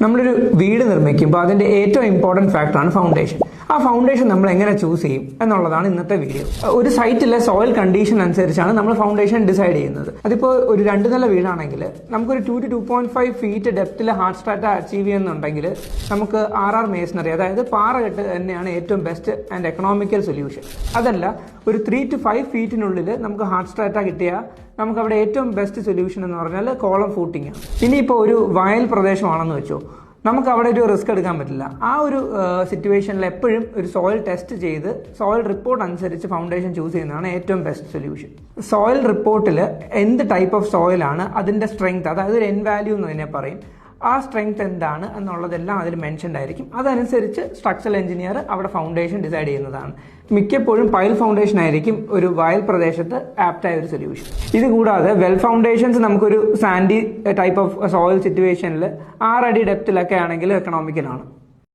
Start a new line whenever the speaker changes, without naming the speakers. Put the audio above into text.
നമ്മളൊരു വീട് നിർമ്മിക്കുമ്പോൾ അതിൻ്റെ ഏറ്റവും ഇമ്പോർട്ടൻറ്റ് ഫാക്ടറാണ് ഫൗണ്ടേഷൻ. ആ ഫൗണ്ടേഷൻ നമ്മൾ എങ്ങനെ ചൂസ് ചെയ്യും എന്നുള്ളതാണ് ഇന്നത്തെ വീഡിയോ. ഒരു സൈറ്റിലെ സോയിൽ കണ്ടീഷൻ അനുസരിച്ചാണ് നമ്മൾ ഫൗണ്ടേഷൻ ഡിസൈഡ് ചെയ്യുന്നത്. അതിപ്പോൾ ഒരു 2 നില വീടാണെങ്കിൽ നമുക്കൊരു 2 to 2.5 ഫീറ്റ് ഡെപ്തിൽ ഹാർഡ് സ്ട്രാറ്റ അച്ചീവ് ചെയ്യുന്നുണ്ടെങ്കിൽ നമുക്ക് RR മേസണറി, അതായത് പാറകെട്ട് തന്നെയാണ് ഏറ്റവും ബെസ്റ്റ് ആൻഡ് എക്കണോമിക്കൽ സൊല്യൂഷൻ. അതല്ല, ഒരു 3 to 5 ഫീറ്റിനുള്ളിൽ നമുക്ക് ഹാർഡ് സ്ട്രാറ്റ കിട്ടിയാൽ നമുക്ക് അവിടെ ഏറ്റവും ബെസ്റ്റ് സൊല്യൂഷൻ എന്ന് പറഞ്ഞാൽ കോളം ഫൂട്ടിംഗ് ആണ്. ഇനിയിപ്പോൾ ഒരു വയൽ പ്രദേശമാണെന്ന് വെച്ചോ, നമുക്ക് അവിടെ ഒരു റിസ്ക് എടുക്കാൻ പറ്റില്ല. ആ ഒരു സിറ്റുവേഷനിൽ എപ്പോഴും ഒരു സോയിൽ ടെസ്റ്റ് ചെയ്ത് സോയിൽ റിപ്പോർട്ട് അനുസരിച്ച് ഫൗണ്ടേഷൻ ചൂസ് ചെയ്യുന്നതാണ് ഏറ്റവും ബെസ്റ്റ് സൊല്യൂഷൻ. സോയിൽ റിപ്പോർട്ടിൽ എന്ത് ടൈപ്പ് ഓഫ് സോയിലാണ്, അതിൻ്റെ സ്ട്രെങ്ത്, അതായത് ഒരു എൻ വാല്യൂ എന്ന് തന്നെ പറയും, ആ സ്ട്രെങ്ത് എന്താണ് എന്നുള്ളതെല്ലാം അതിൽ മെൻഷൻഡ് ആയിരിക്കും. അതനുസരിച്ച് സ്ട്രക്ചറൽ എഞ്ചിനീയർ അവിടെ ഫൗണ്ടേഷൻ ഡിസൈഡ് ചെയ്യുന്നതാണ്. മിക്കപ്പോഴും പൈൽ ഫൗണ്ടേഷൻ ആയിരിക്കും ഒരു വയൽ പ്രദേശത്ത് ആപ്റ്റായ ഒരു സൊല്യൂഷൻ. ഇത് കൂടാതെ വെൽ ഫൗണ്ടേഷൻസ് നമുക്കൊരു സാൻഡി ടൈപ്പ് ഓഫ് സോയിൽ സിറ്റുവേഷനിൽ 6 അടി ഡെപ്തിലൊക്കെ ആണെങ്കിൽ എക്കണോമിക്കലാണ്.